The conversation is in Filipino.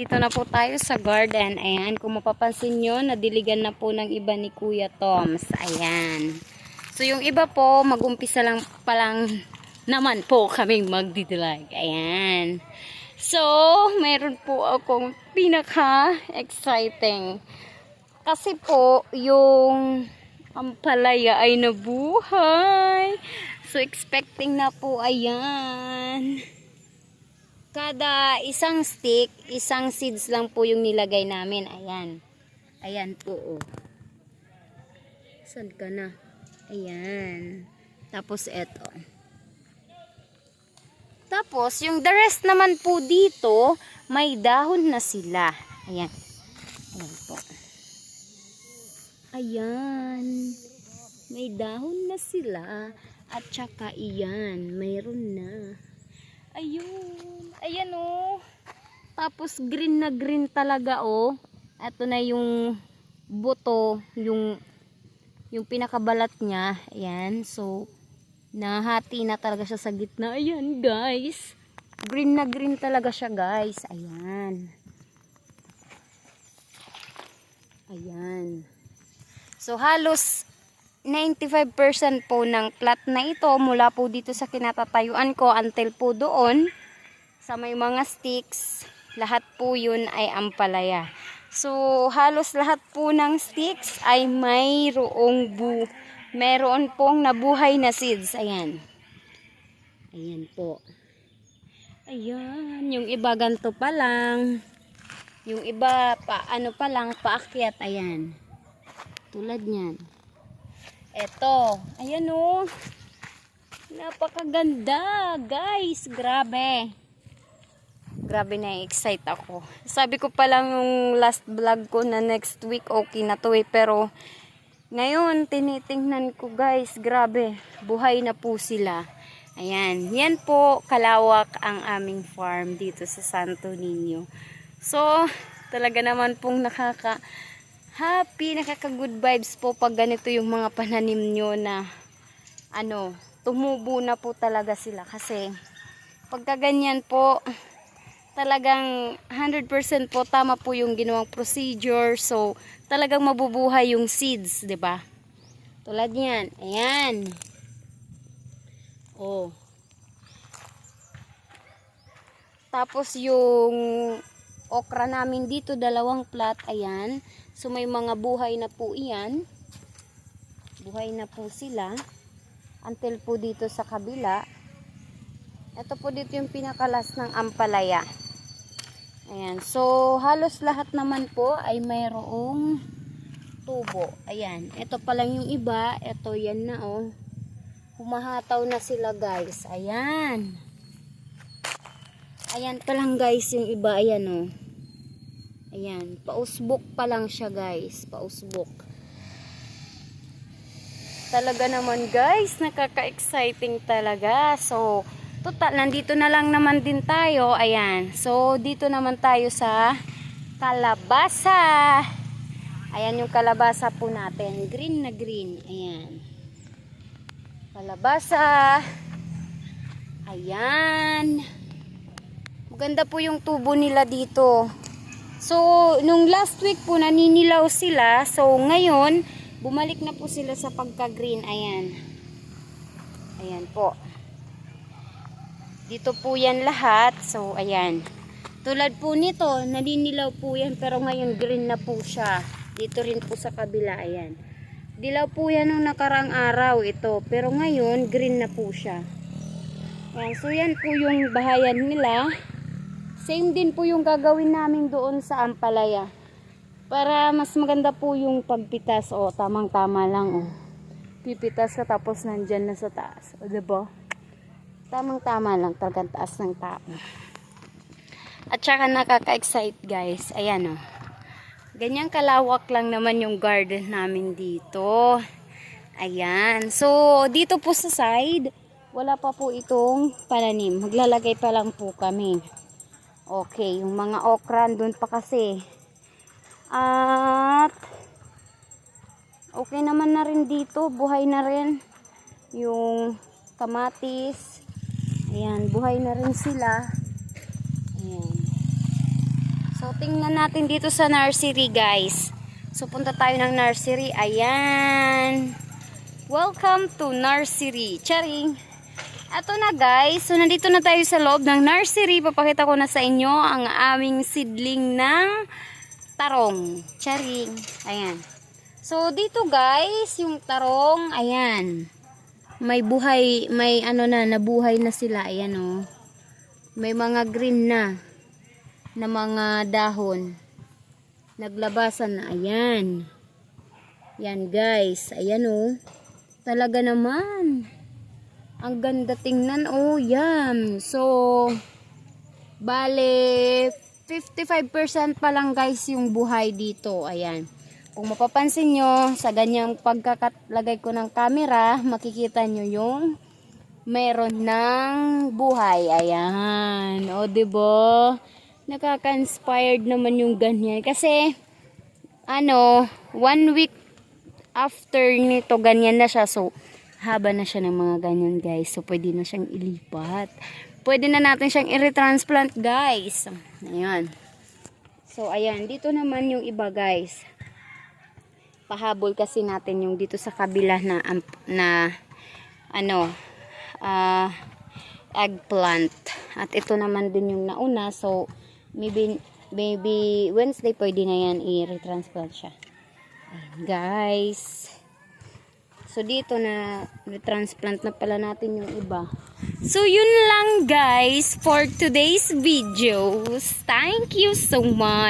Dito na po tayo sa garden. Ayan, kung mapapansin nyo, nadiligan na po ng iba ni Kuya Toms. Ayan. So, yung iba po, mag-umpisa lang palang naman po kaming magdidilag. Ayan. So, meron po akong pinaka-exciting. Kasi po, yung ampalaya ay nabuhay. So, expecting na po, ayan. Kada isang stick, isang seeds lang po yung nilagay namin. Ayan. Ayan po, oh. Saan ka na? Ayan. Tapos, eto. Tapos, yung the rest naman po dito, may dahon na sila. Ayan. Ayan po. Ayan. May dahon na sila. At saka, iyan. Mayroon na. Ayun. Ayan oh. Tapos green na green talaga oh. Ito na yung buto, yung pinakabalat niya. Ayan. So, nahati na talaga siya sa gitna. Ayan guys. Green na green talaga siya guys. Ayan. Ayan. So, halos 95% po ng plot na ito mula po dito sa kinatatayuan ko until po doon sa may mga sticks, lahat po yun ay ampalaya. So, halos lahat po ng sticks ay meron pong nabuhay na seeds. Ayan. Ayan po. Ayan. Yung iba ganito pa lang. Yung iba pa lang, paakyat. Ayan. Tulad niyan. Eto. Ayan o. Napakaganda. Guys, grabe. Grabe na-excite ako. Sabi ko pa lang yung last vlog ko na next week okay na to eh. Pero ngayon tinitingnan ko guys. Grabe. Buhay na po sila. Ayan. Yan po kalawak ang aming farm dito sa Santo Niño. So talaga naman pong happy, nakaka-good vibes po pag ganito yung mga pananim nyo na tumubo na po talaga sila. Kasi pagka ganyan po, talagang 100% po tama po yung ginawang procedure. So, talagang mabubuhay yung seeds, 'di ba? Tulad niyan. Ayan. Oh. Tapos yung okra namin dito, dalawang plat, ayan. So, may mga buhay na po iyan. Buhay na po sila. Until po dito sa kabila. Ito po dito yung pinakalas ng ampalaya. Ayan. So, halos lahat naman po ay mayroong tubo. Ayan. Ito pa lang yung iba. Ito, yan na oh. Humahataw na sila guys. Ayan. Ayan pa lang guys yung iba. Ayan oh. Ayan. Pausbok pa lang siya guys. Pausbok. Talaga naman guys. Nakaka-exciting talaga. So, total, nandito na lang naman din tayo. Ayan. So, dito naman tayo sa kalabasa. Ayan yung kalabasa po natin. Green na green. Ayan. Kalabasa. Ayan. Maganda po yung tubo nila dito. So, nung last week po naninilaw sila. So, ngayon, bumalik na po sila sa pagka-green. Ayan. Ayan po. Dito po yan lahat. So, ayan. Tulad po nito, naninilaw po yan. Pero ngayon, green na po siya. Dito rin po sa kabila. Ayan. Dilaw po yan nung nakarang araw ito. Pero ngayon, green na po siya. Ayan. So, yan po yung bahayan nila. Same din po yung gagawin namin doon sa ampalaya. Para mas maganda po yung pagpitas. O, tamang-tama lang. O. Pipitas ka tapos nandyan na sa taas. O, diba? Tamang-tama lang, talagang taas ng tao. At saka nakaka-excite guys. Ayan o. Ganyang kalawak lang naman yung garden namin dito. Ayan. So, dito po sa side, wala pa po itong pananim. Maglalagay pa lang po kami. Okay, yung mga okra doon pa kasi. At okay naman na rin dito. Buhay na rin. Yung kamatis. Ayan, buhay na rin sila. Ayan. So, tingnan natin dito sa nursery, guys. So, punta tayo ng nursery. Ayan. Welcome to nursery. Charing! Ato na, guys. So, nandito na tayo sa loob ng nursery. Papakita ko na sa inyo ang aming seedling ng tarong. Charing! Ayan. So, dito, guys, yung tarong, ayan. May buhay, may ano na, nabuhay na sila. Ayan, oh. May mga green na mga dahon. Naglabasan na. Ayan. Yan, guys. Ayan, oh. Talaga naman. Ang ganda tingnan. Oh, yan. So, bale, 55% pa lang, guys, yung buhay dito. Ayan. Kung mapapansin nyo, sa ganyang pagkakatlagay ko ng camera, makikita nyo yung meron ng buhay. Ayan. O, diba? Nakaka-inspired naman yung ganyan. Kasi, 1 week after nito, ganyan na siya. So, haba na siya ng mga ganyan, guys. So, pwede na siyang ilipat. Pwede na natin siyang i-retransplant, guys. Ayan. So, ayan. Dito naman yung iba, guys. Pahabol kasi natin yung dito sa kabila na eggplant. At ito naman din yung nauna. So, maybe Wednesday pwede na yan i-retransplant siya. Ayan, guys. So, dito na retransplant na pala natin yung iba. So, yun lang, guys, for today's videos. Thank you so much.